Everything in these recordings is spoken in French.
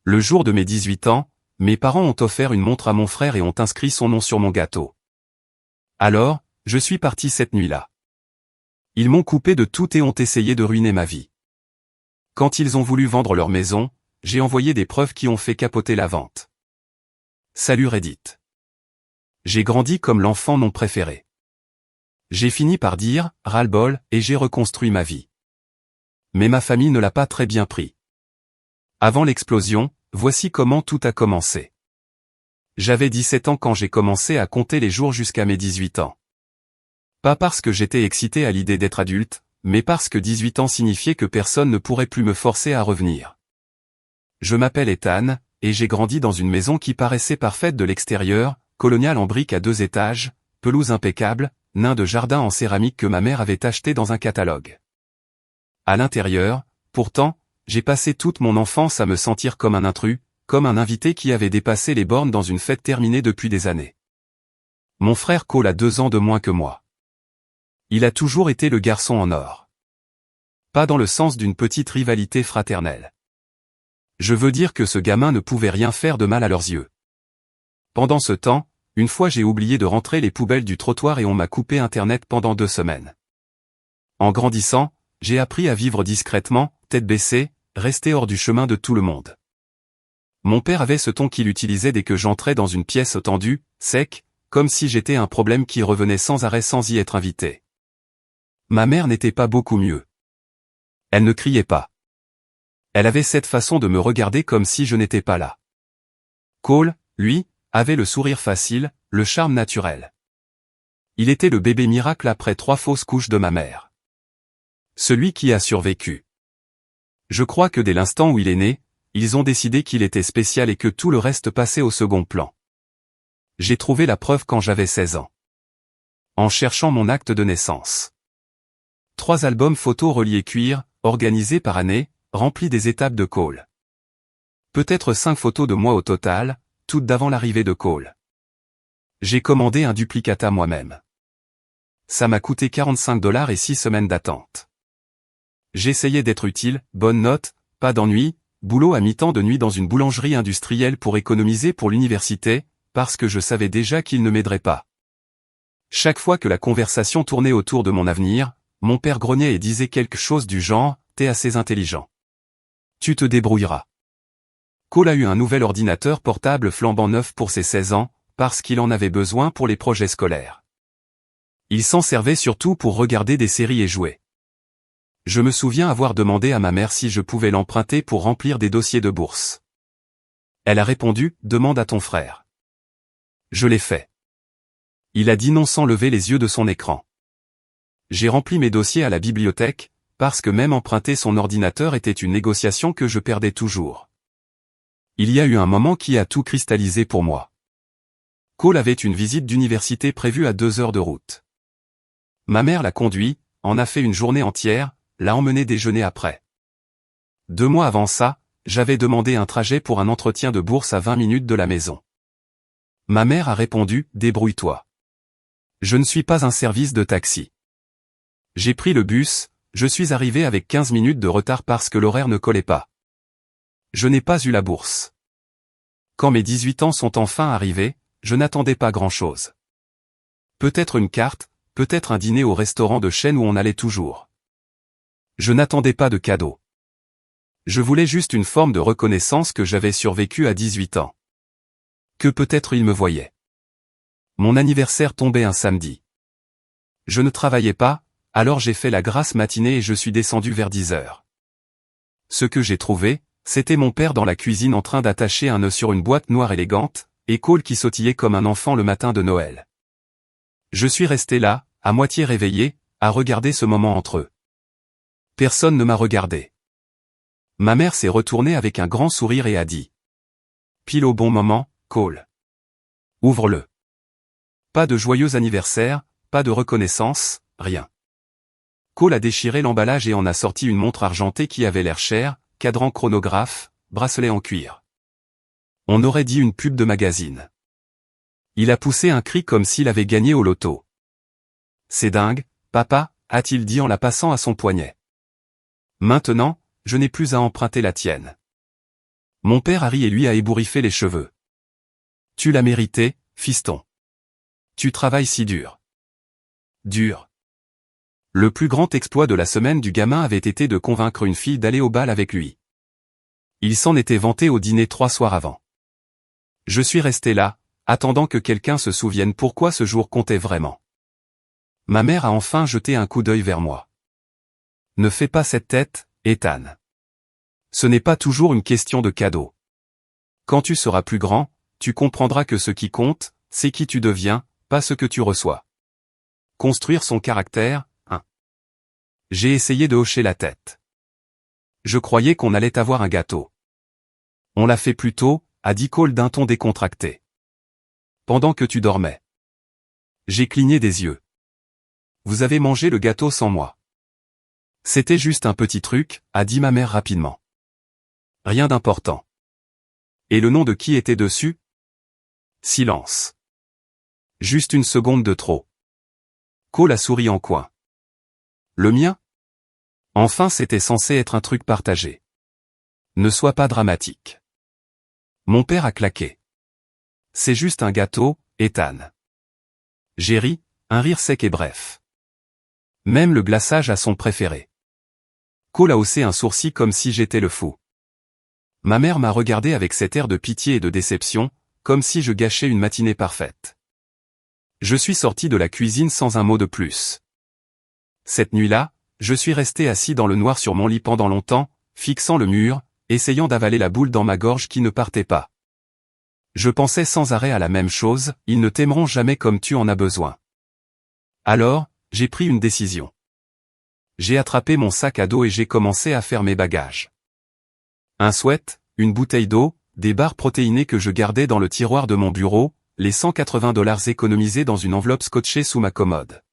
Le jour de mes 18 ans, mes parents ont offert une montre à mon frère et ont inscrit son nom sur mon gâteau. Alors, je suis parti cette nuit-là. Ils m'ont coupé de tout et ont essayé de ruiner ma vie. Quand ils ont voulu vendre leur maison, j'ai envoyé des preuves qui ont fait capoter la vente. Salut Reddit. J'ai grandi comme l'enfant non préféré. J'ai fini par dire « ras-le-bol » et j'ai reconstruit ma vie. Mais ma famille ne l'a pas très bien pris. Avant l'explosion, voici comment tout a commencé. J'avais 17 ans quand j'ai commencé à compter les jours jusqu'à mes 18 ans. Pas parce que j'étais excité à l'idée d'être adulte, mais parce que 18 ans signifiait que personne ne pourrait plus me forcer à revenir. Je m'appelle Ethan, et j'ai grandi dans une maison qui paraissait parfaite de l'extérieur, coloniale en briques à 2 étages, pelouse impeccable, nain de jardin en céramique que ma mère avait acheté dans un catalogue. À l'intérieur, pourtant, j'ai passé toute mon enfance à me sentir comme un intrus, comme un invité qui avait dépassé les bornes dans une fête terminée depuis des années. Mon frère Cole a 2 ans de moins que moi. Il a toujours été le garçon en or. Pas dans le sens d'une petite rivalité fraternelle. Je veux dire que ce gamin ne pouvait rien faire de mal à leurs yeux. Pendant ce temps, une fois j'ai oublié de rentrer les poubelles du trottoir et on m'a coupé Internet pendant 2 semaines. En grandissant, j'ai appris à vivre discrètement, tête baissée, rester hors du chemin de tout le monde. Mon père avait ce ton qu'il utilisait dès que j'entrais dans une pièce tendue, sec, comme si j'étais un problème qui revenait sans arrêt sans y être invité. Ma mère n'était pas beaucoup mieux. Elle ne criait pas. Elle avait cette façon de me regarder comme si je n'étais pas là. Cole, lui, avait le sourire facile, le charme naturel. Il était le bébé miracle après 3 fausses couches de ma mère. Celui qui a survécu. Je crois que dès l'instant où il est né, ils ont décidé qu'il était spécial et que tout le reste passait au second plan. J'ai trouvé la preuve quand j'avais 16 ans. En cherchant mon acte de naissance. 3 albums photos reliés cuir, organisés par année, remplis des étapes de Cole. Peut-être 5 photos de moi au total, toutes d'avant l'arrivée de Cole. J'ai commandé un duplicata moi-même. Ça m'a coûté $45 et 6 semaines d'attente. J'essayais d'être utile, bonne note, pas d'ennui, boulot à mi-temps de nuit dans une boulangerie industrielle pour économiser pour l'université, parce que je savais déjà qu'il ne m'aiderait pas. Chaque fois que la conversation tournait autour de mon avenir, mon père grognait et disait quelque chose du genre « T'es assez intelligent. Tu te débrouilleras ». Cole a eu un nouvel ordinateur portable flambant neuf pour ses 16 ans, parce qu'il en avait besoin pour les projets scolaires. Il s'en servait surtout pour regarder des séries et jouer. Je me souviens avoir demandé à ma mère si je pouvais l'emprunter pour remplir des dossiers de bourse. Elle a répondu « Demande à ton frère ». Je l'ai fait. Il a dit non sans lever les yeux de son écran. J'ai rempli mes dossiers à la bibliothèque, parce que même emprunter son ordinateur était une négociation que je perdais toujours. Il y a eu un moment qui a tout cristallisé pour moi. Cole avait une visite d'université prévue à 2 heures de route. Ma mère l'a conduit, en a fait une journée entière, l'a emmené déjeuner après. 2 mois avant ça, j'avais demandé un trajet pour un entretien de bourse à 20 minutes de la maison. Ma mère a répondu « Débrouille-toi. Je ne suis pas un service de taxi. » J'ai pris le bus, je suis arrivé avec 15 minutes de retard parce que l'horaire ne collait pas. Je n'ai pas eu la bourse. Quand mes 18 ans sont enfin arrivés, je n'attendais pas grand-chose. Peut-être une carte, peut-être un dîner au restaurant de chaîne où on allait toujours. Je n'attendais pas de cadeau. Je voulais juste une forme de reconnaissance que j'avais survécu à 18 ans. Que peut-être il me voyait. Mon anniversaire tombait un samedi. Je ne travaillais pas, alors j'ai fait la grasse matinée et je suis descendu vers 10 heures. Ce que j'ai trouvé, c'était mon père dans la cuisine en train d'attacher un nœud sur une boîte noire élégante, et Cole qui sautillait comme un enfant le matin de Noël. Je suis resté là, à moitié réveillé, à regarder ce moment entre eux. Personne ne m'a regardé. Ma mère s'est retournée avec un grand sourire et a dit. Pile au bon moment, Cole. Ouvre-le. Pas de joyeux anniversaire, pas de reconnaissance, rien. Cole a déchiré l'emballage et en a sorti une montre argentée qui avait l'air chère, cadran chronographe, bracelet en cuir. On aurait dit une pub de magazine. Il a poussé un cri comme s'il avait gagné au loto. C'est dingue, papa, a-t-il dit en la passant à son poignet. Maintenant, je n'ai plus à emprunter la tienne. Mon père a ri et lui a ébouriffé les cheveux. Tu l'as mérité, fiston. Tu travailles si dur. Dur. Le plus grand exploit de la semaine du gamin avait été de convaincre une fille d'aller au bal avec lui. Il s'en était vanté au dîner 3 soirs avant. Je suis resté là, attendant que quelqu'un se souvienne pourquoi ce jour comptait vraiment. Ma mère a enfin jeté un coup d'œil vers moi. Ne fais pas cette tête, Ethan. Ce n'est pas toujours une question de cadeau. Quand tu seras plus grand, tu comprendras que ce qui compte, c'est qui tu deviens, pas ce que tu reçois. Construire son caractère, hein. J'ai essayé de hocher la tête. Je croyais qu'on allait avoir un gâteau. On l'a fait plus tôt, a dit Cole d'un ton décontracté. Pendant que tu dormais. J'ai cligné des yeux. Vous avez mangé le gâteau sans moi. C'était juste un petit truc, a dit ma mère rapidement. Rien d'important. Et le nom de qui était dessus? Silence. Juste une seconde de trop. Cole a souri en coin. Le mien? Enfin, c'était censé être un truc partagé. Ne sois pas dramatique. Mon père a claqué. C'est juste un gâteau, Ethan. J'ai ri, un rire sec et bref. Même le glaçage a son préféré. Cole a haussé un sourcil comme si j'étais le fou. Ma mère m'a regardé avec cet air de pitié et de déception, comme si je gâchais une matinée parfaite. Je suis sorti de la cuisine sans un mot de plus. Cette nuit-là, je suis resté assis dans le noir sur mon lit pendant longtemps, fixant le mur, essayant d'avaler la boule dans ma gorge qui ne partait pas. Je pensais sans arrêt à la même chose, ils ne t'aimeront jamais comme tu en as besoin. Alors, j'ai pris une décision. J'ai attrapé mon sac à dos et j'ai commencé à faire mes bagages. Un sweat, une bouteille d'eau, des barres protéinées que je gardais dans le tiroir de mon bureau, les $180 économisés dans une enveloppe scotchée sous ma commode.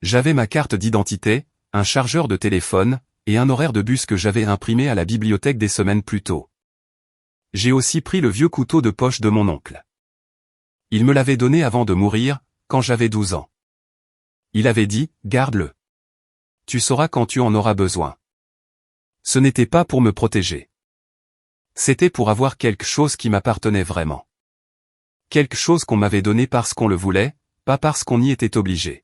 J'avais ma carte d'identité, un chargeur de téléphone, et un horaire de bus que j'avais imprimé à la bibliothèque des semaines plus tôt. J'ai aussi pris le vieux couteau de poche de mon oncle. Il me l'avait donné avant de mourir, quand j'avais 12 ans. Il avait dit, garde-le. Tu sauras quand tu en auras besoin. Ce n'était pas pour me protéger. C'était pour avoir quelque chose qui m'appartenait vraiment. Quelque chose qu'on m'avait donné parce qu'on le voulait, pas parce qu'on y était obligé.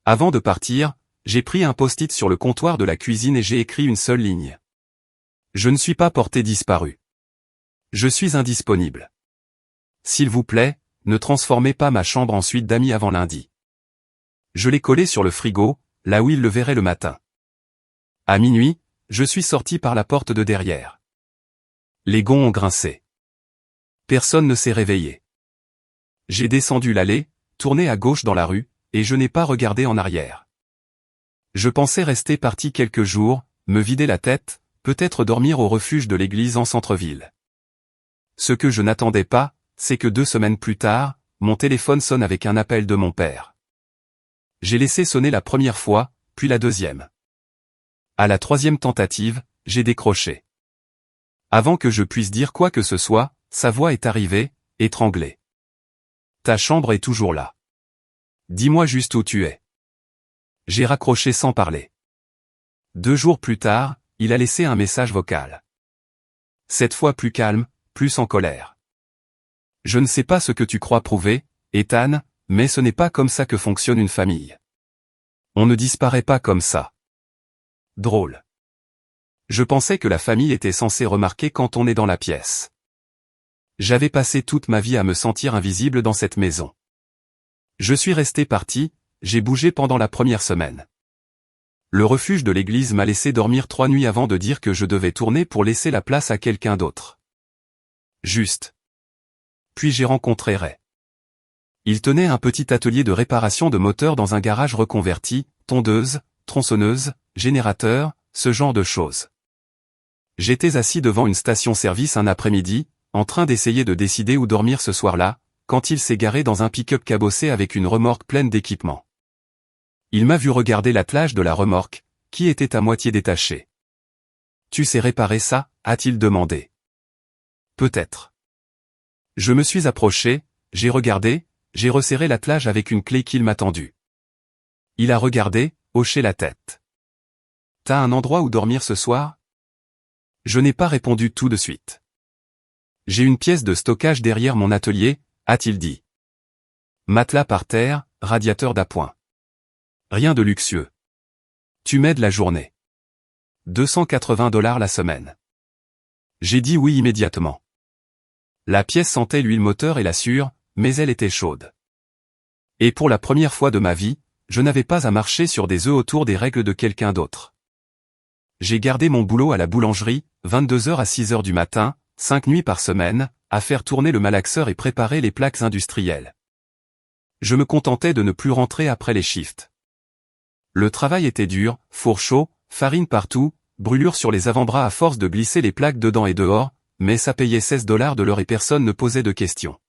Avant de partir, j'ai pris un post-it sur le comptoir de la cuisine et j'ai écrit une seule ligne. Je ne suis pas porté disparu. Je suis indisponible. S'il vous plaît, ne transformez pas ma chambre en suite d'amis avant lundi. Je l'ai collé sur le frigo, là où il le verrait le matin. À minuit, je suis sorti par la porte de derrière. Les gonds ont grincé. Personne ne s'est réveillé. J'ai descendu l'allée, tourné à gauche dans la rue, et je n'ai pas regardé en arrière. Je pensais rester parti quelques jours, me vider la tête, peut-être dormir au refuge de l'église en centre-ville. Ce que je n'attendais pas, c'est que 2 semaines plus tard, mon téléphone sonne avec un appel de mon père. J'ai laissé sonner la première fois, puis la deuxième. À la 3e tentative, j'ai décroché. Avant que je puisse dire quoi que ce soit, sa voix est arrivée, étranglée. Ta chambre est toujours là. Dis-moi juste où tu es. J'ai raccroché sans parler. 2 jours plus tard, il a laissé un message vocal. Cette fois plus calme, plus en colère. Je ne sais pas ce que tu crois prouver, Ethan, mais ce n'est pas comme ça que fonctionne une famille. On ne disparaît pas comme ça. Drôle. Je pensais que la famille était censée remarquer quand on est dans la pièce. J'avais passé toute ma vie à me sentir invisible dans cette maison. Je suis resté parti, j'ai bougé pendant la première semaine. Le refuge de l'église m'a laissé dormir 3 nuits avant de dire que je devais tourner pour laisser la place à quelqu'un d'autre. Juste. Puis j'ai rencontré Ray. Il tenait un petit atelier de réparation de moteurs dans un garage reconverti, tondeuse, tronçonneuse, générateur, ce genre de choses. J'étais assis devant une station-service un après-midi, en train d'essayer de décider où dormir ce soir-là, quand il s'est garé dans un pick-up cabossé avec une remorque pleine d'équipements. Il m'a vu regarder l'attelage de la remorque, qui était à moitié détaché. « Tu sais réparer ça ?» a-t-il demandé. « Peut-être. » Je me suis approché, j'ai regardé, j'ai resserré l'attelage avec une clé qu'il m'a tendue. Il a regardé, hoché la tête. « T'as un endroit où dormir ce soir ?» Je n'ai pas répondu tout de suite. J'ai une pièce de stockage derrière mon atelier, a-t-il dit. Matelas par terre, radiateur d'appoint. Rien de luxueux. Tu m'aides la journée. 280 $ la semaine. J'ai dit oui immédiatement. La pièce sentait l'huile moteur et la sueur, mais elle était chaude. Et pour la première fois de ma vie, je n'avais pas à marcher sur des œufs autour des règles de quelqu'un d'autre. J'ai gardé mon boulot à la boulangerie, 22h à 6h du matin, 5 nuits par semaine, à faire tourner le malaxeur et préparer les plaques industrielles. Je me contentais de ne plus rentrer après les shifts. Le travail était dur, four chaud, farine partout, brûlure sur les avant-bras à force de glisser les plaques dedans et dehors, mais ça payait 16 $ de l'heure et personne ne posait de questions.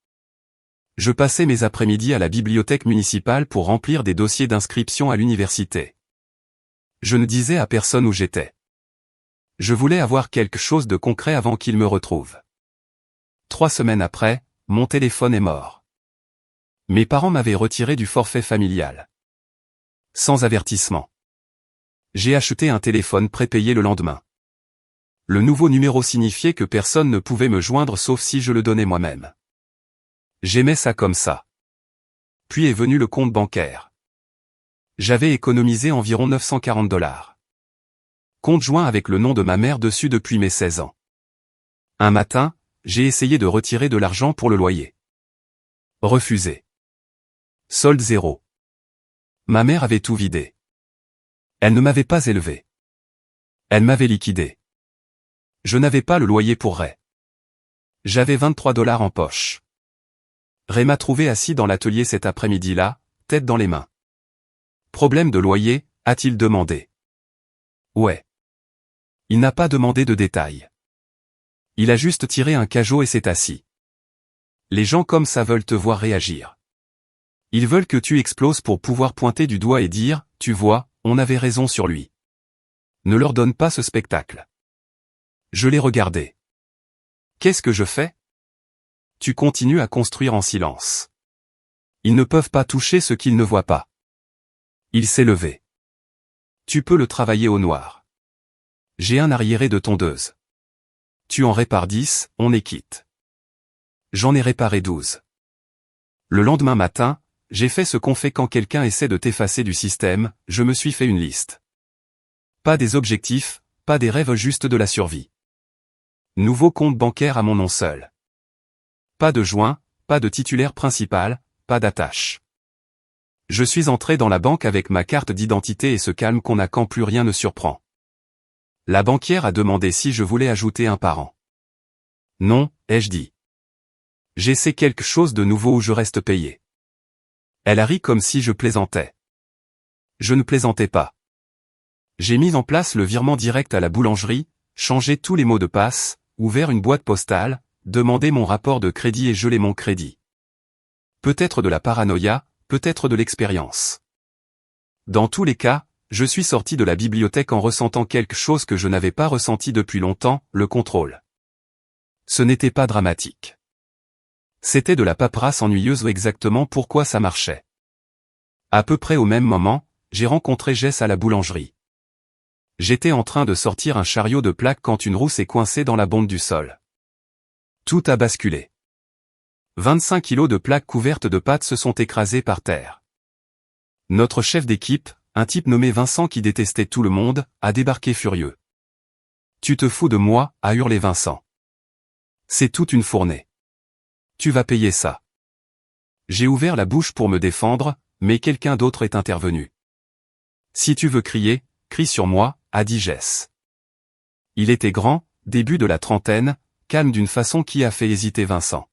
Je passais mes après-midi à la bibliothèque municipale pour remplir des dossiers d'inscription à l'université. Je ne disais à personne où j'étais. Je voulais avoir quelque chose de concret avant qu'il me retrouve. 3 semaines après, mon téléphone est mort. Mes parents m'avaient retiré du forfait familial. Sans avertissement. J'ai acheté un téléphone prépayé le lendemain. Le nouveau numéro signifiait que personne ne pouvait me joindre sauf si je le donnais moi-même. J'aimais ça comme ça. Puis est venu le compte bancaire. J'avais économisé environ 940 $. Compte joint avec le nom de ma mère dessus depuis mes 16 ans. Un matin, j'ai essayé de retirer de l'argent pour le loyer. Refusé. Solde zéro. Ma mère avait tout vidé. Elle ne m'avait pas élevé. Elle m'avait liquidé. Je n'avais pas le loyer pour Ray. J'avais 23 $ en poche. Ray m'a trouvé assis dans l'atelier cet après-midi-là, tête dans les mains. Problème de loyer, a-t-il demandé. Ouais. Il n'a pas demandé de détails. Il a juste tiré un cajot et s'est assis. Les gens comme ça veulent te voir réagir. Ils veulent que tu exploses pour pouvoir pointer du doigt et dire, tu vois, on avait raison sur lui. Ne leur donne pas ce spectacle. Je l'ai regardé. Qu'est-ce que je fais? Tu continues à construire en silence. Ils ne peuvent pas toucher ce qu'ils ne voient pas. Il s'est levé. Tu peux le travailler au noir. J'ai un arriéré de tondeuse. Tu en répares 10, on est quitte. J'en ai réparé 12. Le lendemain matin, j'ai fait ce qu'on fait quand quelqu'un essaie de t'effacer du système, je me suis fait une liste. Pas des objectifs, pas des rêves, juste de la survie. Nouveau compte bancaire à mon nom seul. Pas de joint, pas de titulaire principal, pas d'attache. Je suis entré dans la banque avec ma carte d'identité et ce calme qu'on a quand plus rien ne surprend. La banquière a demandé si je voulais ajouter un parent. Non, ai-je dit. J'essaie quelque chose de nouveau où je reste payé. Elle a ri comme si je plaisantais. Je ne plaisantais pas. J'ai mis en place le virement direct à la boulangerie, changé tous les mots de passe, ouvert une boîte postale, demandé mon rapport de crédit et gelé mon crédit. Peut-être de la paranoïa, peut-être de l'expérience. Dans tous les cas, je suis sorti de la bibliothèque en ressentant quelque chose que je n'avais pas ressenti depuis longtemps, le contrôle. Ce n'était pas dramatique. C'était de la paperasse ennuyeuse, exactement pourquoi ça marchait. À peu près au même moment, j'ai rencontré Jess à la boulangerie. J'étais en train de sortir un chariot de plaques quand une roue s'est coincée dans la bonde du sol. Tout a basculé. 25 kilos de plaques couvertes de pâtes se sont écrasées par terre. Notre chef d'équipe, un type nommé Vincent qui détestait tout le monde, a débarqué furieux. « Tu te fous de moi » a hurlé Vincent. « C'est toute une fournée. Tu vas payer ça. » J'ai ouvert la bouche pour me défendre, mais quelqu'un d'autre est intervenu. « Si tu veux crier, crie sur moi » a dit Jess. Il était grand, début de la trentaine, calme d'une façon qui a fait hésiter Vincent.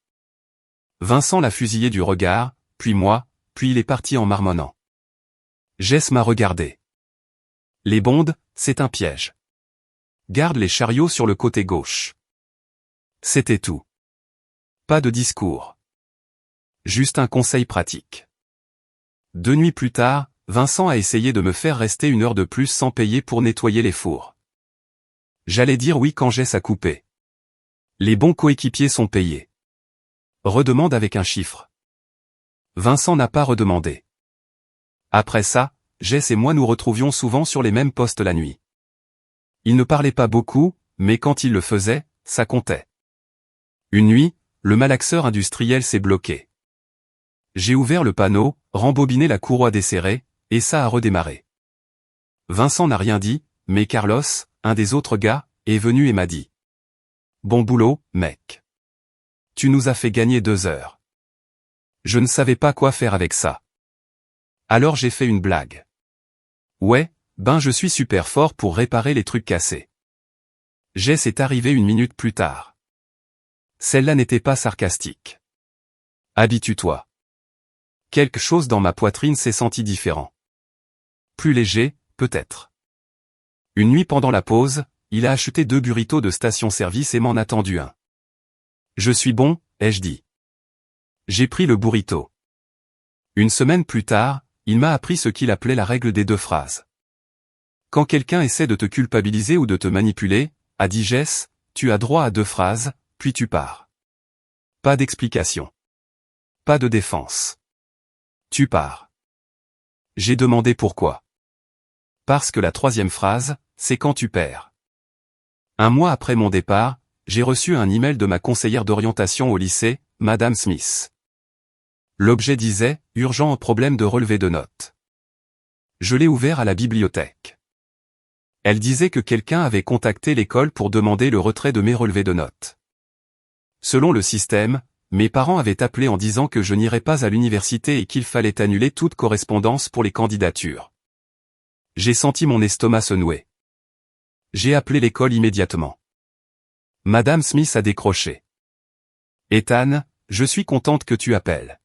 Vincent l'a fusillé du regard, puis moi, puis il est parti en marmonnant. Jess m'a regardé. Les bondes, c'est un piège. Garde les chariots sur le côté gauche. C'était tout. Pas de discours. Juste un conseil pratique. 2 nuits plus tard, Vincent a essayé de me faire rester 1 heure de plus sans payer pour nettoyer les fours. J'allais dire oui quand Jess a coupé. Les bons coéquipiers sont payés. Redemande avec un chiffre. Vincent n'a pas redemandé. Après ça, Jess et moi nous retrouvions souvent sur les mêmes postes la nuit. Il ne parlait pas beaucoup, mais quand il le faisait, ça comptait. Une nuit, le malaxeur industriel s'est bloqué. J'ai ouvert le panneau, rembobiné la courroie desserrée, et ça a redémarré. Vincent n'a rien dit, mais Carlos, un des autres gars, est venu et m'a dit. Bon boulot, mec. Tu nous as fait gagner 2 heures. Je ne savais pas quoi faire avec ça. Alors j'ai fait une blague. Ouais, ben je suis super fort pour réparer les trucs cassés. Jess est arrivé une minute plus tard. Celle-là n'était pas sarcastique. Habitue-toi. Quelque chose dans ma poitrine s'est senti différent. Plus léger, peut-être. Une nuit pendant la pause, il a acheté 2 burritos de station-service et m'en a tendu un. Je suis bon, ai-je dit. J'ai pris le burrito. Une semaine plus tard, il m'a appris ce qu'il appelait la règle des 2 phrases. Quand quelqu'un essaie de te culpabiliser ou de te manipuler, a dit Jess, tu as droit à 2 phrases, puis tu pars. Pas d'explication. Pas de défense. Tu pars. J'ai demandé pourquoi. Parce que la 3e phrase, c'est quand tu perds. Un mois après mon départ, j'ai reçu un email de ma conseillère d'orientation au lycée, Madame Smith. L'objet disait « Urgent problème de relevé de notes ». Je l'ai ouvert à la bibliothèque. Elle disait que quelqu'un avait contacté l'école pour demander le retrait de mes relevés de notes. Selon le système, mes parents avaient appelé en disant que je n'irais pas à l'université et qu'il fallait annuler toute correspondance pour les candidatures. J'ai senti mon estomac se nouer. J'ai appelé l'école immédiatement. Madame Smith a décroché. Ethan, je suis contente que tu appelles.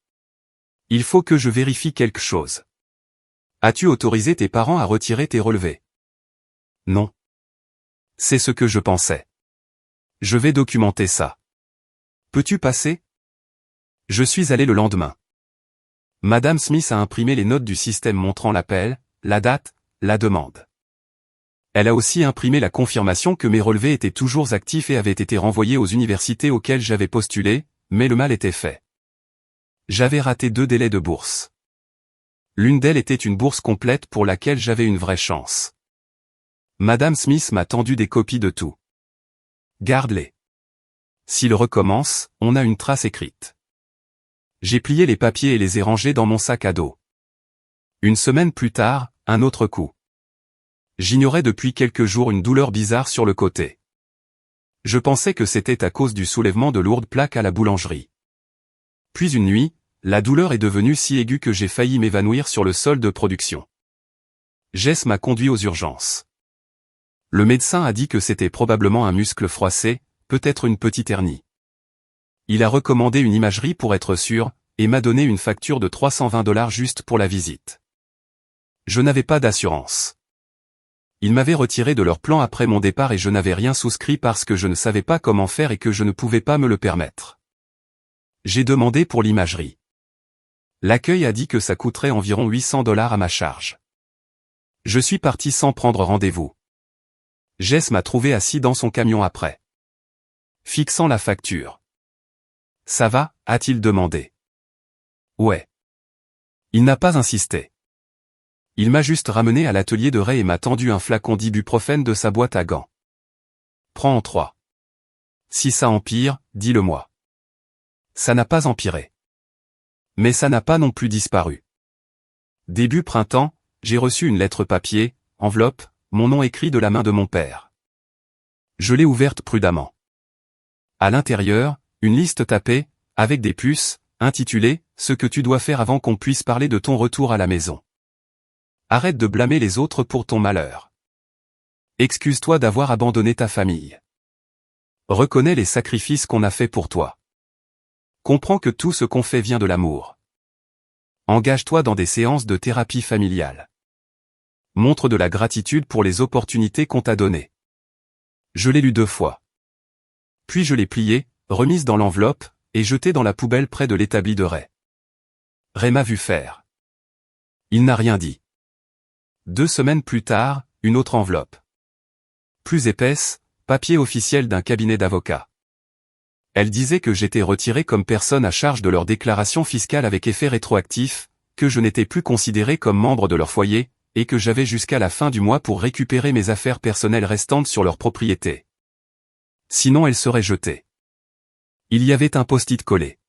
Il faut que je vérifie quelque chose. As-tu autorisé tes parents à retirer tes relevés? Non. C'est ce que je pensais. Je vais documenter ça. Peux-tu passer? Je suis allé le lendemain. Madame Smith a imprimé les notes du système montrant l'appel, la date, la demande. Elle a aussi imprimé la confirmation que mes relevés étaient toujours actifs et avaient été renvoyés aux universités auxquelles j'avais postulé, mais le mal était fait. J'avais raté 2 délais de bourse. L'une d'elles était une bourse complète pour laquelle j'avais une vraie chance. Madame Smith m'a tendu des copies de tout. Garde-les. S'il recommence, on a une trace écrite. J'ai plié les papiers et les ai rangés dans mon sac à dos. Une semaine plus tard, un autre coup. J'ignorais depuis quelques jours une douleur bizarre sur le côté. Je pensais que c'était à cause du soulèvement de lourdes plaques à la boulangerie. Puis une nuit, la douleur est devenue si aiguë que j'ai failli m'évanouir sur le sol de production. Jess m'a conduit aux urgences. Le médecin a dit que c'était probablement un muscle froissé, peut-être une petite hernie. Il a recommandé une imagerie pour être sûr, et m'a donné une facture de $320 juste pour la visite. Je n'avais pas d'assurance. Ils m'avaient retiré de leur plan après mon départ et je n'avais rien souscrit parce que je ne savais pas comment faire et que je ne pouvais pas me le permettre. J'ai demandé pour l'imagerie. L'accueil a dit que ça coûterait environ $800 à ma charge. Je suis parti sans prendre rendez-vous. Jess m'a trouvé assis dans son camion après. Fixant la facture. Ça va, a-t-il demandé. Ouais. Il n'a pas insisté. Il m'a juste ramené à l'atelier de Ray et m'a tendu un flacon d'ibuprofène de sa boîte à gants. Prends en 3. Si ça empire, dis-le-moi. Ça n'a pas empiré. Mais ça n'a pas non plus disparu. Début printemps, j'ai reçu une lettre papier, enveloppe, mon nom écrit de la main de mon père. Je l'ai ouverte prudemment. À l'intérieur, une liste tapée, avec des puces, intitulée « Ce que tu dois faire avant qu'on puisse parler de ton retour à la maison ». Arrête de blâmer les autres pour ton malheur. Excuse-toi d'avoir abandonné ta famille. Reconnais les sacrifices qu'on a faits pour toi. Comprends que tout ce qu'on fait vient de l'amour. Engage-toi dans des séances de thérapie familiale. Montre de la gratitude pour les opportunités qu'on t'a données. Je l'ai lu 2 fois. Puis je l'ai plié, remise dans l'enveloppe, et jeté dans la poubelle près de l'établi de Ray. Ray m'a vu faire. Il n'a rien dit. 2 semaines plus tard, une autre enveloppe. Plus épaisse, papier officiel d'un cabinet d'avocats. Elle disait que j'étais retiré comme personne à charge de leur déclaration fiscale avec effet rétroactif, que je n'étais plus considéré comme membre de leur foyer, et que j'avais jusqu'à la fin du mois pour récupérer mes affaires personnelles restantes sur leur propriété. Sinon elle serait jetée. Il y avait un post-it collé.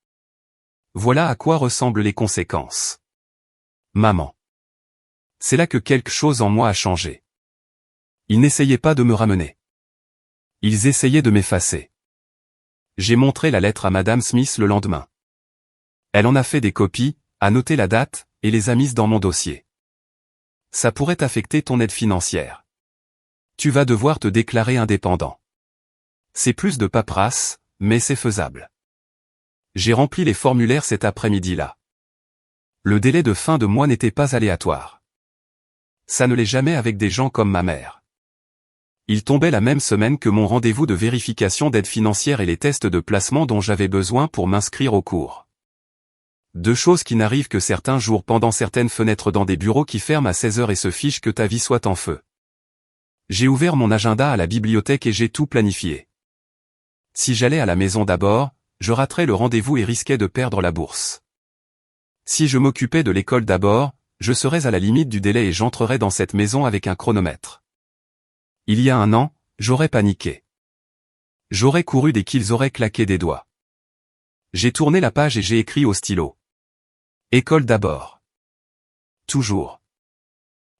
Voilà à quoi ressemblent les conséquences. Maman. C'est là que quelque chose en moi a changé. Ils n'essayaient pas de me ramener. Ils essayaient de m'effacer. J'ai montré la lettre à Madame Smith le lendemain. Elle en a fait des copies, a noté la date, et les a mises dans mon dossier. Ça pourrait affecter ton aide financière. Tu vas devoir te déclarer indépendant. C'est plus de paperasse, mais c'est faisable. J'ai rempli les formulaires cet après-midi-là. Le délai de fin de mois n'était pas aléatoire. Ça ne l'est jamais avec des gens comme ma mère. Il tombait la même semaine que mon rendez-vous de vérification d'aide financière et les tests de placement dont j'avais besoin pour m'inscrire au cours. Deux choses qui n'arrivent que certains jours pendant certaines fenêtres dans des bureaux qui ferment à 16 heures et se fichent que ta vie soit en feu. J'ai ouvert mon agenda à la bibliothèque et j'ai tout planifié. Si j'allais à la maison d'abord, je raterais le rendez-vous et risquais de perdre la bourse. Si je m'occupais de l'école d'abord, je serais à la limite du délai et j'entrerais dans cette maison avec un chronomètre. Il y a un an, j'aurais paniqué. J'aurais couru dès qu'ils auraient claqué des doigts. J'ai tourné la page et j'ai écrit au stylo. École d'abord. Toujours.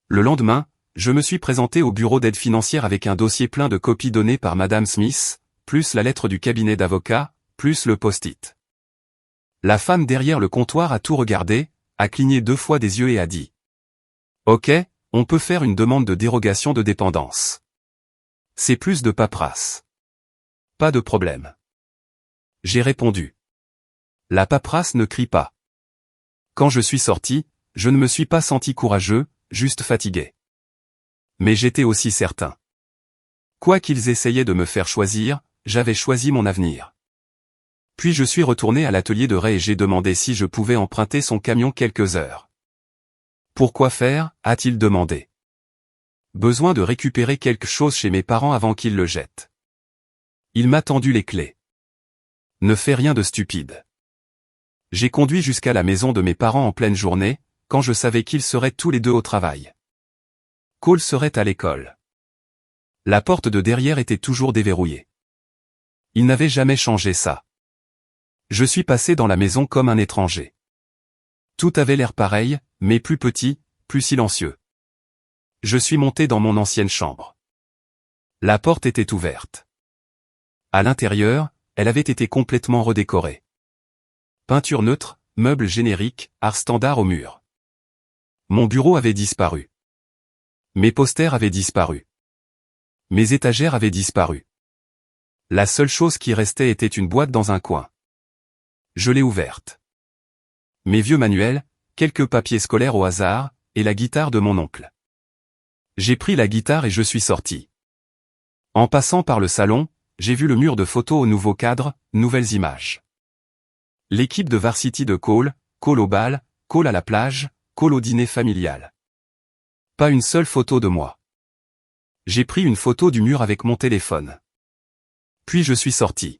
Le lendemain, je me suis présenté au bureau d'aide financière avec un dossier plein de copies données par Madame Smith, plus la lettre du cabinet d'avocat, plus le post-it. La femme derrière le comptoir a tout regardé, a cligné 2 fois des yeux et a dit. Ok, on peut faire une demande de dérogation de dépendance. C'est plus de paperasse. Pas de problème. J'ai répondu. La paperasse ne crie pas. Quand je suis sorti, je ne me suis pas senti courageux, juste fatigué. Mais j'étais aussi certain. Quoi qu'ils essayaient de me faire choisir, j'avais choisi mon avenir. Puis je suis retourné à l'atelier de Ray et j'ai demandé si je pouvais emprunter son camion quelques heures. Pourquoi faire, a-t-il demandé. Besoin de récupérer quelque chose chez mes parents avant qu'ils le jettent. Il m'a tendu les clés. Ne fais rien de stupide. J'ai conduit jusqu'à la maison de mes parents en pleine journée, quand je savais qu'ils seraient tous les deux au travail. Cole serait à l'école. La porte de derrière était toujours déverrouillée. Il n'avait jamais changé ça. Je suis passé dans la maison comme un étranger. Tout avait l'air pareil, mais plus petit, plus silencieux. Je suis monté dans mon ancienne chambre. La porte était ouverte. À l'intérieur, elle avait été complètement redécorée. Peinture neutre, meubles génériques, art standard au mur. Mon bureau avait disparu. Mes posters avaient disparu. Mes étagères avaient disparu. La seule chose qui restait était une boîte dans un coin. Je l'ai ouverte. Mes vieux manuels, quelques papiers scolaires au hasard, et la guitare de mon oncle. J'ai pris la guitare et je suis sorti. En passant par le salon, j'ai vu le mur de photos au nouveau cadre, nouvelles images. L'équipe de varsity de Cole, Cole au bal, Cole à la plage, Cole au dîner familial. Pas une seule photo de moi. J'ai pris une photo du mur avec mon téléphone. Puis je suis sorti.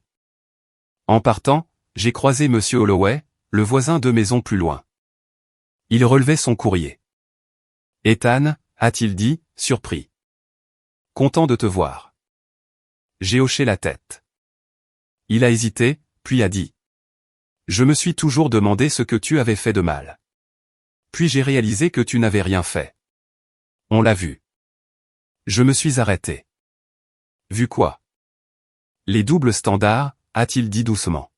En partant, j'ai croisé Monsieur Holloway, le voisin 2 maisons plus loin. Il relevait son courrier. Ethan, a-t-il dit, surpris. Content de te voir. J'ai hoché la tête. Il a hésité, puis a dit. Je me suis toujours demandé ce que tu avais fait de mal. Puis j'ai réalisé que tu n'avais rien fait. On l'a vu. Je me suis arrêté. Vu quoi? Les doubles standards, a-t-il dit doucement.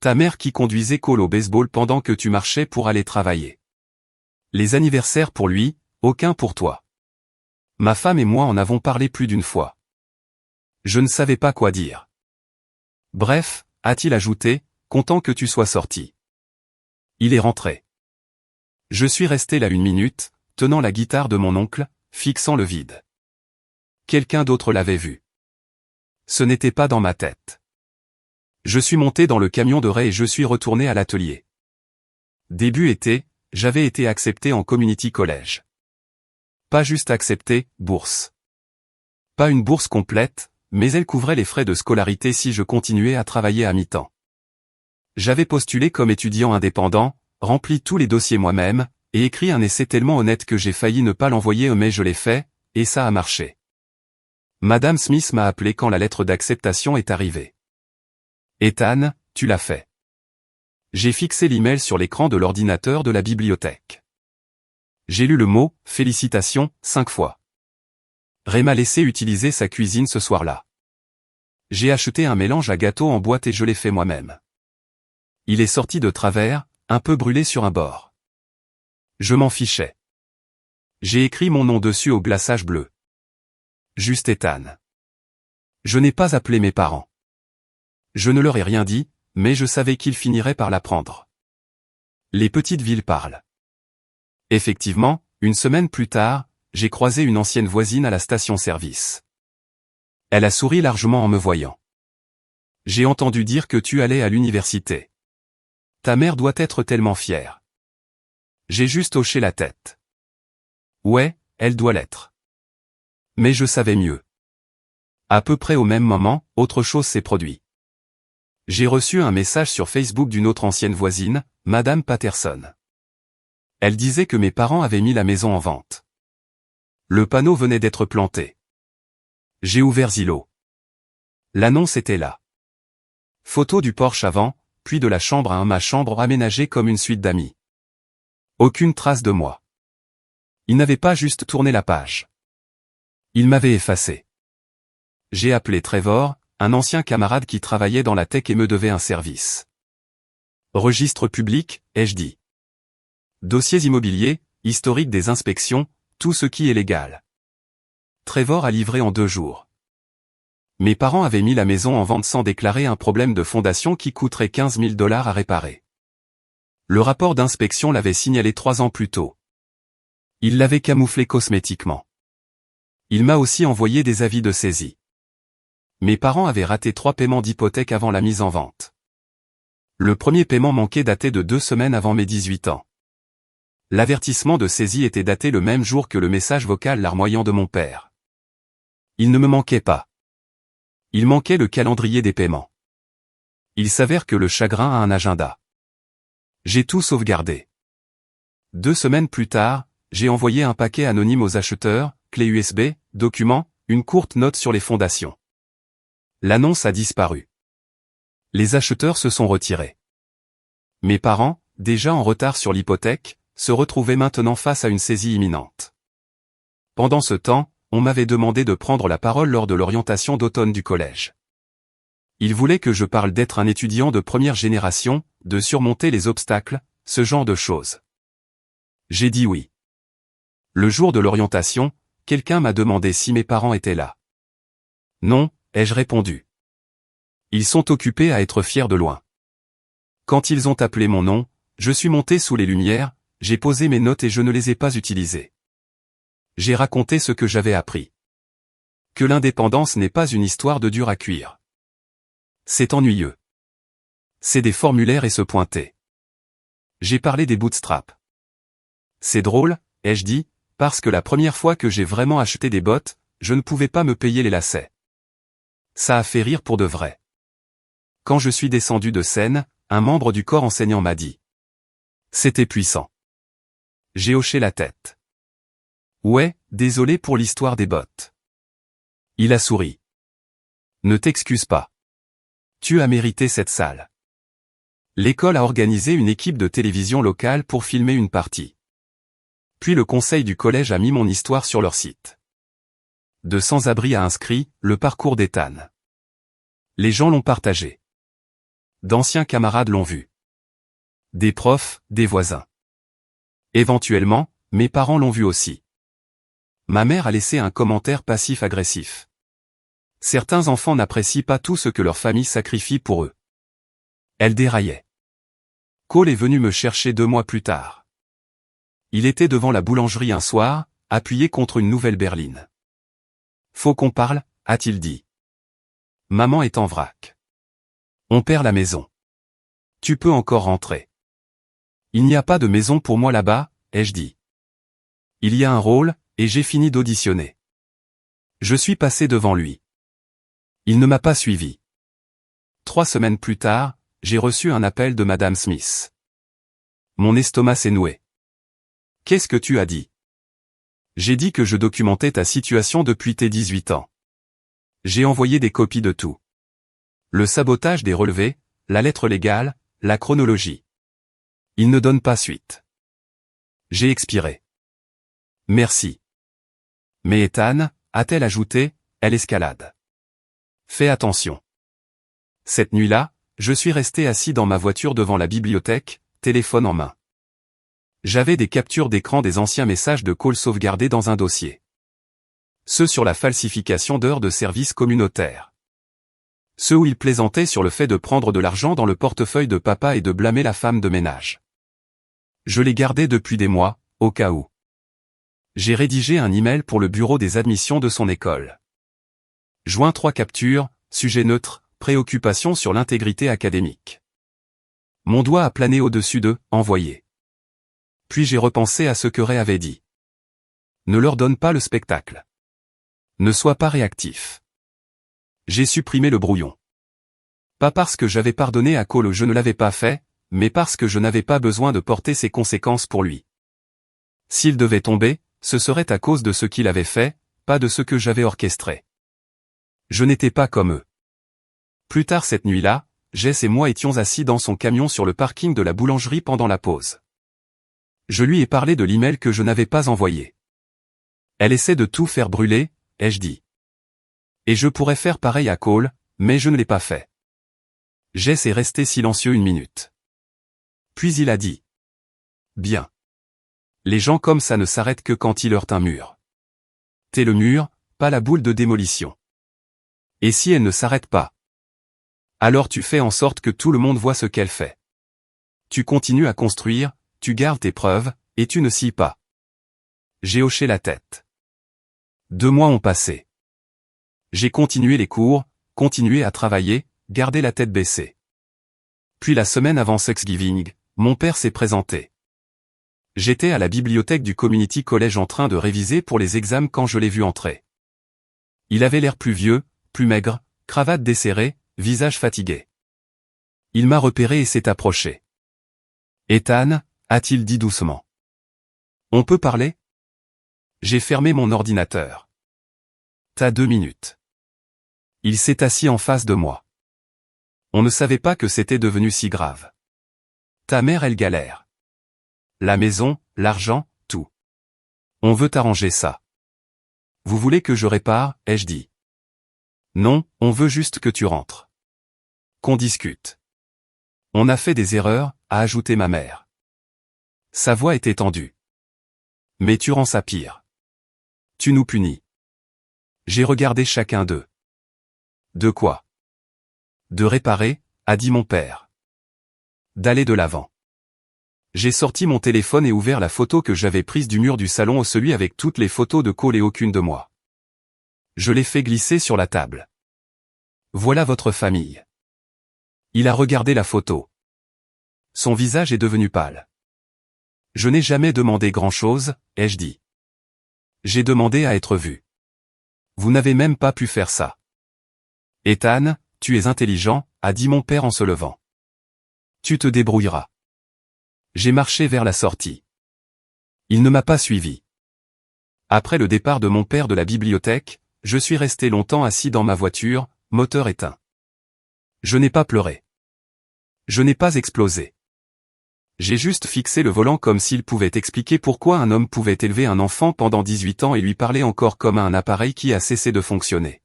Ta mère qui conduisait Cole au baseball pendant que tu marchais pour aller travailler. Les anniversaires pour lui, aucun pour toi. Ma femme et moi en avons parlé plus d'une fois. Je ne savais pas quoi dire. Bref, a-t-il ajouté, content que tu sois sorti. Il est rentré. Je suis resté là 1 minute, tenant la guitare de mon oncle, fixant le vide. Quelqu'un d'autre l'avait vu. Ce n'était pas dans ma tête. Je suis monté dans le camion de Ray et je suis retourné à l'atelier. Début été, j'avais été accepté en community college. Pas juste accepté, bourse. Pas une bourse complète, mais elle couvrait les frais de scolarité si je continuais à travailler à mi-temps. J'avais postulé comme étudiant indépendant, rempli tous les dossiers moi-même, et écrit un essai tellement honnête que j'ai failli ne pas l'envoyer mais je l'ai fait, et ça a marché. Madame Smith m'a appelé quand la lettre d'acceptation est arrivée. Ethan, tu l'as fait. J'ai fixé l'email sur l'écran de l'ordinateur de la bibliothèque. J'ai lu le mot « félicitations » 5 fois. Ray m'a laissé utiliser sa cuisine ce soir-là. J'ai acheté un mélange à gâteau en boîte et je l'ai fait moi-même. Il est sorti de travers, un peu brûlé sur un bord. Je m'en fichais. J'ai écrit mon nom dessus au glaçage bleu. Juste Ethan. Je n'ai pas appelé mes parents. Je ne leur ai rien dit, mais je savais qu'ils finiraient par l'apprendre. Les petites villes parlent. Effectivement, une semaine plus tard, j'ai croisé une ancienne voisine à la station-service. Elle a souri largement en me voyant. J'ai entendu dire que tu allais à l'université. Ta mère doit être tellement fière. J'ai juste hoché la tête. Ouais, elle doit l'être. Mais je savais mieux. À peu près au même moment, autre chose s'est produit. J'ai reçu un message sur Facebook d'une autre ancienne voisine, Madame Patterson. Elle disait que mes parents avaient mis la maison en vente. Le panneau venait d'être planté. J'ai ouvert Zillow. L'annonce était là. Photo du porche avant, puis de la chambre à ma chambre aménagée comme une suite d'amis. Aucune trace de moi. Il n'avait pas juste tourné la page. Il m'avait effacé. J'ai appelé Trevor, un ancien camarade qui travaillait dans la tech et me devait un service. Registre public, ai-je dit. Dossiers immobiliers, historique des inspections, tout ce qui est légal. Trevor a livré en 2 jours. Mes parents avaient mis la maison en vente sans déclarer un problème de fondation qui coûterait 15 000 $ à réparer. Le rapport d'inspection l'avait signalé 3 ans plus tôt. Il l'avait camouflé cosmétiquement. Il m'a aussi envoyé des avis de saisie. Mes parents avaient raté 3 paiements d'hypothèque avant la mise en vente. Le premier paiement manqué datait de 2 semaines avant mes 18 ans. L'avertissement de saisie était daté le même jour que le message vocal larmoyant de mon père. Il ne me manquait pas. Il manquait le calendrier des paiements. Il s'avère que le chagrin a un agenda. J'ai tout sauvegardé. 2 semaines plus tard, j'ai envoyé un paquet anonyme aux acheteurs, clé USB, documents, une courte note sur les fondations. L'annonce a disparu. Les acheteurs se sont retirés. Mes parents, déjà en retard sur l'hypothèque, se retrouvaient maintenant face à une saisie imminente. Pendant ce temps, on m'avait demandé de prendre la parole lors de l'orientation d'automne du collège. Ils voulaient que je parle d'être un étudiant de première génération, de surmonter les obstacles, ce genre de choses. J'ai dit oui. Le jour de l'orientation, quelqu'un m'a demandé si mes parents étaient là. Non, ai-je répondu. Ils sont occupés à être fiers de loin. Quand ils ont appelé mon nom, je suis monté sous les lumières, j'ai posé mes notes et je ne les ai pas utilisées. J'ai raconté ce que j'avais appris. Que l'indépendance n'est pas une histoire de dur à cuire. C'est ennuyeux. C'est des formulaires et se pointer. J'ai parlé des bootstraps. C'est drôle, ai-je dit, parce que la première fois que j'ai vraiment acheté des bottes, je ne pouvais pas me payer les lacets. Ça a fait rire pour de vrai. Quand je suis descendu de scène, un membre du corps enseignant m'a dit. C'était puissant. J'ai hoché la tête. Ouais, désolé pour l'histoire des bottes. Il a souri. Ne t'excuse pas. Tu as mérité cette salle. L'école a organisé une équipe de télévision locale pour filmer une partie. Puis le conseil du collège a mis mon histoire sur leur site. De sans-abri a inscrit « Le parcours d'Ethan ». Les gens l'ont partagé. D'anciens camarades l'ont vu. Des profs, des voisins. Éventuellement, mes parents l'ont vu aussi. Ma mère a laissé un commentaire passif-agressif. Certains enfants n'apprécient pas tout ce que leur famille sacrifie pour eux. Elle déraillait. Cole est venu me chercher 2 mois plus tard. Il était devant la boulangerie un soir, appuyé contre une nouvelle berline. Faut qu'on parle, a-t-il dit. Maman est en vrac. On perd la maison. Tu peux encore rentrer. Il n'y a pas de maison pour moi là-bas, ai-je dit. Il y a un rôle, et j'ai fini d'auditionner. Je suis passé devant lui. Il ne m'a pas suivi. 3 semaines plus tard, j'ai reçu un appel de Madame Smith. Mon estomac s'est noué. Qu'est-ce que tu as dit? J'ai dit que je documentais ta situation depuis tes 18 ans. J'ai envoyé des copies de tout. Le sabotage des relevés, la lettre légale, la chronologie. Il ne donne pas suite. J'ai expiré. Merci. Mais Ethan, a-t-elle ajouté, elle escalade. Fais attention. Cette nuit-là, je suis resté assis dans ma voiture devant la bibliothèque, téléphone en main. J'avais des captures d'écran des anciens messages de call sauvegardés dans un dossier. Ceux sur la falsification d'heures de service communautaire. Ceux où il plaisantait sur le fait de prendre de l'argent dans le portefeuille de papa et de blâmer la femme de ménage. Je les gardais depuis des mois, au cas où. J'ai rédigé un email pour le bureau des admissions de son école. Joint 3 captures, sujet neutre, préoccupation sur l'intégrité académique. Mon doigt a plané au-dessus de « envoyer ». Puis j'ai repensé à ce que Ray avait dit. Ne leur donne pas le spectacle. Ne sois pas réactif. J'ai supprimé le brouillon. Pas parce que j'avais pardonné à Cole, je ne l'avais pas fait, mais parce que je n'avais pas besoin de porter ses conséquences pour lui. S'il devait tomber, ce serait à cause de ce qu'il avait fait, pas de ce que j'avais orchestré. Je n'étais pas comme eux. Plus tard cette nuit-là, Jess et moi étions assis dans son camion sur le parking de la boulangerie pendant la pause. Je lui ai parlé de l'email que je n'avais pas envoyé. Elle essaie de tout faire brûler, ai-je dit. Et je pourrais faire pareil à Cole, mais je ne l'ai pas fait. Jess est resté silencieux 1 minute. Puis il a dit. Bien. Les gens comme ça ne s'arrêtent que quand ils heurtent un mur. T'es le mur, pas la boule de démolition. Et si elle ne s'arrête pas? Alors tu fais en sorte que tout le monde voit ce qu'elle fait. Tu continues à construire, tu gardes tes preuves, et tu ne scies pas. J'ai hoché la tête. 2 mois ont passé. J'ai continué les cours, continué à travailler, gardé la tête baissée. Puis la semaine avant Thanksgiving, mon père s'est présenté. J'étais à la bibliothèque du Community College en train de réviser pour les examens quand je l'ai vu entrer. Il avait l'air plus vieux, plus maigre, cravate desserrée, visage fatigué. Il m'a repéré et s'est approché. Ethan, a-t-il dit doucement. On peut parler? J'ai fermé mon ordinateur. T'as 2 minutes. Il s'est assis en face de moi. On ne savait pas que c'était devenu si grave. Ta mère elle galère. La maison, l'argent, tout. On veut arranger ça. Vous voulez que je répare, ai-je dit. Non, on veut juste que tu rentres. Qu'on discute. On a fait des erreurs, a ajouté ma mère. Sa voix était tendue. Mais tu rends ça pire. Tu nous punis. J'ai regardé chacun d'eux. De quoi? De réparer, a dit mon père. D'aller de l'avant. J'ai sorti mon téléphone et ouvert la photo que j'avais prise du mur du salon, celui avec toutes les photos de Cole et aucune de moi. Je l'ai fait glisser sur la table. Voilà votre famille. Il a regardé la photo. Son visage est devenu pâle. Je n'ai jamais demandé grand-chose, ai-je dit. J'ai demandé à être vu. Vous n'avez même pas pu faire ça. Ethan, tu es intelligent, a dit mon père en se levant. Tu te débrouilleras. J'ai marché vers la sortie. Il ne m'a pas suivi. Après le départ de mon père de la bibliothèque, je suis resté longtemps assis dans ma voiture, moteur éteint. Je n'ai pas pleuré. Je n'ai pas explosé. J'ai juste fixé le volant comme s'il pouvait expliquer pourquoi un homme pouvait élever un enfant pendant 18 ans et lui parler encore comme à un appareil qui a cessé de fonctionner.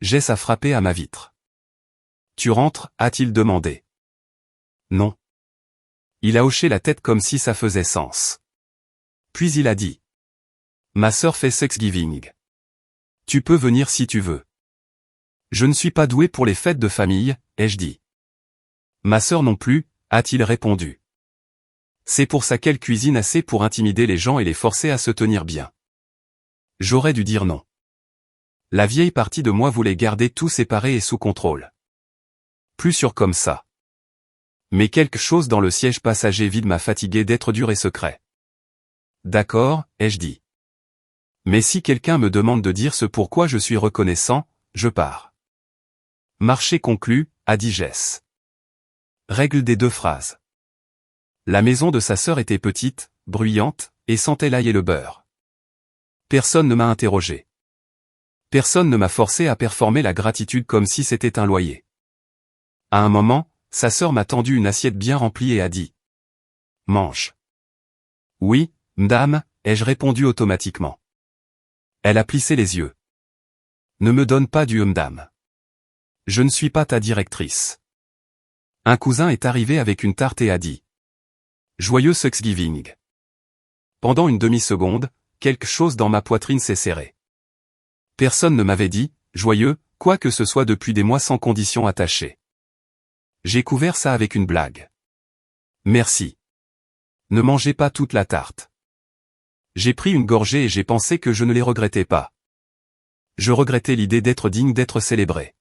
Jess a frappé à ma vitre. Tu rentres, a-t-il demandé. Non. Il a hoché la tête comme si ça faisait sens. Puis il a dit. Ma sœur fait Thanksgiving. Tu peux venir si tu veux. Je ne suis pas doué pour les fêtes de famille, ai-je dit. Ma sœur non plus, a-t-il répondu. C'est pour ça qu'elle cuisine assez pour intimider les gens et les forcer à se tenir bien. J'aurais dû dire non. La vieille partie de moi voulait garder tout séparé et sous contrôle. Plus sûr comme ça. Mais quelque chose dans le siège passager vide m'a fatigué d'être dur et secret. D'accord, ai-je dit. Mais si quelqu'un me demande de dire ce pourquoi je suis reconnaissant, je pars. Marché conclu, a dit Jess. Règle des 2 phrases. La maison de sa sœur était petite, bruyante, et sentait l'ail et le beurre. Personne ne m'a interrogé. Personne ne m'a forcé à performer la gratitude comme si c'était un loyer. À un moment, sa sœur m'a tendu une assiette bien remplie et a dit « Mange. » Oui, m'dame, ai-je répondu automatiquement. Elle a plissé les yeux. Ne me donne pas du m'dame. Je ne suis pas ta directrice. Un cousin est arrivé avec une tarte et a dit « Joyeux Thanksgiving ». Pendant une demi-seconde, quelque chose dans ma poitrine s'est serré. Personne ne m'avait dit « Joyeux », quoi que ce soit depuis des mois sans condition attachée. J'ai couvert ça avec une blague. Merci. Ne mangez pas toute la tarte. J'ai pris une gorgée et j'ai pensé que je ne les regrettais pas. Je regrettais l'idée d'être digne d'être célébré.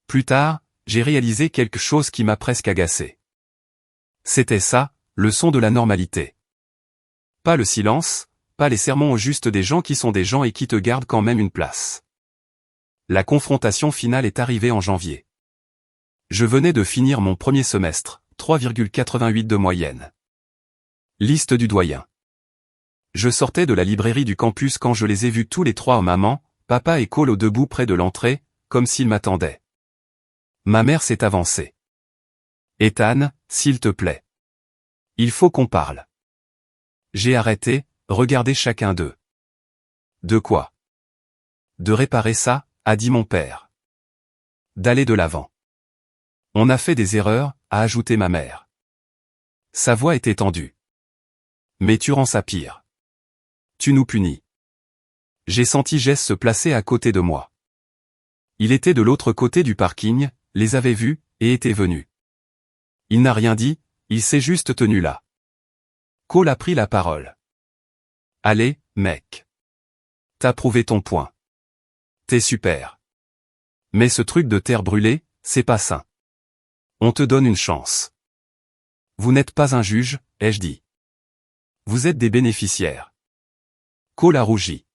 Plus tard, j'ai réalisé quelque chose qui m'a presque agacé. C'était ça, le son de la normalité. Pas le silence, pas les sermons au juste des gens qui sont des gens et qui te gardent quand même une place. La confrontation finale est arrivée en janvier. Je venais de finir mon premier semestre, 3,88 de moyenne. Liste du doyen. Je sortais de la librairie du campus quand je les ai vus tous les trois, maman, papa et Cole debout près de l'entrée, comme s'ils m'attendaient. Ma mère s'est avancée. Ethan, s'il te plaît. Il faut qu'on parle. J'ai arrêté, regardé chacun d'eux. De quoi? De réparer ça, a dit mon père. D'aller de l'avant. On a fait des erreurs, a ajouté ma mère. Sa voix était tendue. Mais tu rends ça pire. Tu nous punis. J'ai senti Jess se placer à côté de moi. Il était de l'autre côté du parking, les avait vus, et était venu. Il n'a rien dit, il s'est juste tenu là. Cole a pris la parole. Allez, mec. T'as prouvé ton point. T'es super. Mais ce truc de terre brûlée, c'est pas sain. On te donne une chance. Vous n'êtes pas un juge, ai-je dit. Vous êtes des bénéficiaires. Cole a rougi.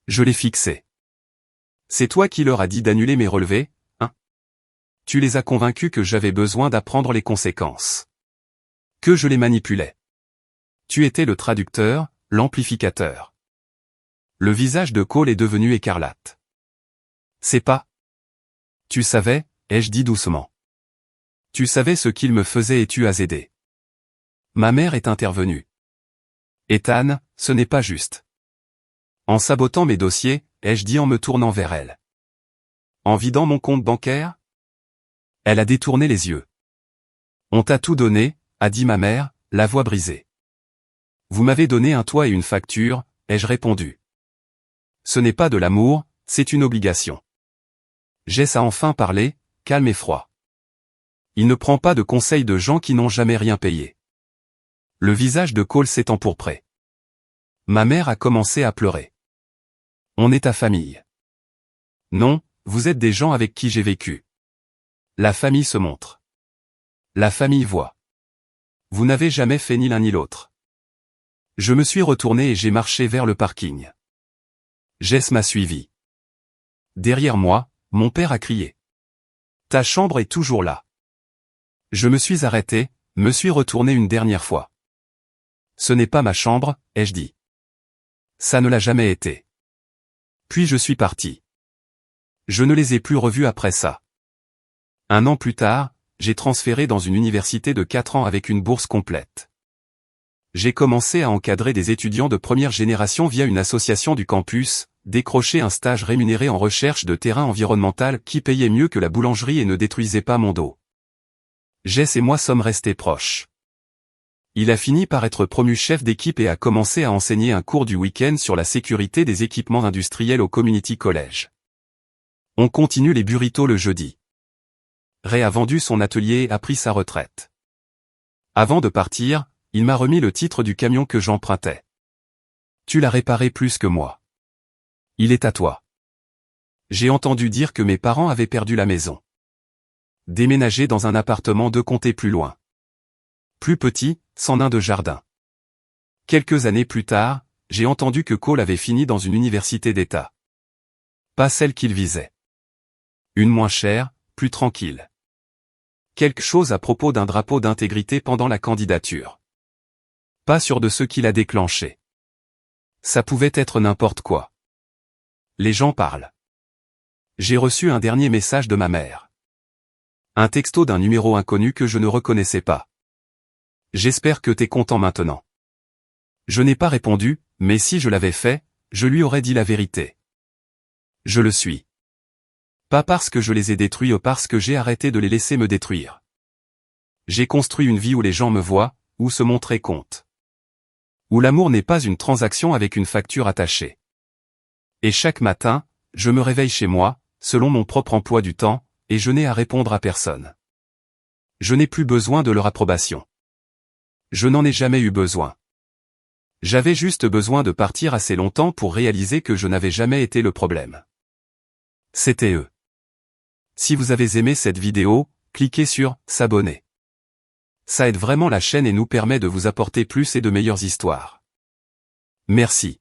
Je l'ai fixé. C'est toi qui leur as dit d'annuler mes relevés, hein? Tu les as convaincus que j'avais besoin d'apprendre les conséquences. Que je les manipulais. Tu étais le traducteur, l'amplificateur. Le visage de Cole est devenu écarlate. C'est pas. Tu savais, ai-je dit doucement. Tu savais ce qu'il me faisait et tu as aidé. Ma mère est intervenue. Ethan, ce n'est pas juste. En sabotant mes dossiers, ai-je dit en me tournant vers elle. En vidant mon compte bancaire? Elle a détourné les yeux. On t'a tout donné, a dit ma mère, la voix brisée. Vous m'avez donné un toit et une facture, ai-je répondu. Ce n'est pas de l'amour, c'est une obligation. Jess a enfin parlé, calme et froid. Il ne prend pas de conseils de gens qui n'ont jamais rien payé. Le visage de Cole s'est empourpré. Ma mère a commencé à pleurer. On est ta famille. Non, vous êtes des gens avec qui j'ai vécu. La famille se montre. La famille voit. Vous n'avez jamais fait ni l'un ni l'autre. Je me suis retourné et j'ai marché vers le parking. Jess m'a suivi. Derrière moi, mon père a crié. Ta chambre est toujours là. Je me suis arrêté, me suis retourné une dernière fois. Ce n'est pas ma chambre, ai-je dit. Ça ne l'a jamais été. Puis je suis parti. Je ne les ai plus revus après ça. Un an plus tard, j'ai transféré dans une université de 4 ans avec une bourse complète. J'ai commencé à encadrer des étudiants de première génération via une association du campus, décroché un stage rémunéré en recherche de terrain environnemental qui payait mieux que la boulangerie et ne détruisait pas mon dos. Jess et moi sommes restés proches. Il a fini par être promu chef d'équipe et a commencé à enseigner un cours du week-end sur la sécurité des équipements industriels au Community College. On continue les burritos le jeudi. Ray a vendu son atelier et a pris sa retraite. Avant de partir, il m'a remis le titre du camion que j'empruntais. Tu l'as réparé plus que moi. Il est à toi. J'ai entendu dire que mes parents avaient perdu la maison. Déménager dans un appartement 2 comtés plus loin. Plus petit, sans nain de jardin. Quelques années plus tard, j'ai entendu que Cole avait fini dans une université d'État. Pas celle qu'il visait. Une moins chère, plus tranquille. Quelque chose à propos d'un drapeau d'intégrité pendant la candidature. Pas sûr de ce qu'il a déclenché. Ça pouvait être n'importe quoi. Les gens parlent. J'ai reçu un dernier message de ma mère. Un texto d'un numéro inconnu que je ne reconnaissais pas. J'espère que t'es content maintenant. Je n'ai pas répondu, mais si je l'avais fait, je lui aurais dit la vérité. Je le suis. Pas parce que je les ai détruits ou parce que j'ai arrêté de les laisser me détruire. J'ai construit une vie où les gens me voient, où se montrer compte. Où l'amour n'est pas une transaction avec une facture attachée. Et chaque matin, je me réveille chez moi, selon mon propre emploi du temps, et je n'ai à répondre à personne. Je n'ai plus besoin de leur approbation. Je n'en ai jamais eu besoin. J'avais juste besoin de partir assez longtemps pour réaliser que je n'avais jamais été le problème. C'était eux. Si vous avez aimé cette vidéo, cliquez sur « S'abonner ». Ça aide vraiment la chaîne et nous permet de vous apporter plus et de meilleures histoires. Merci.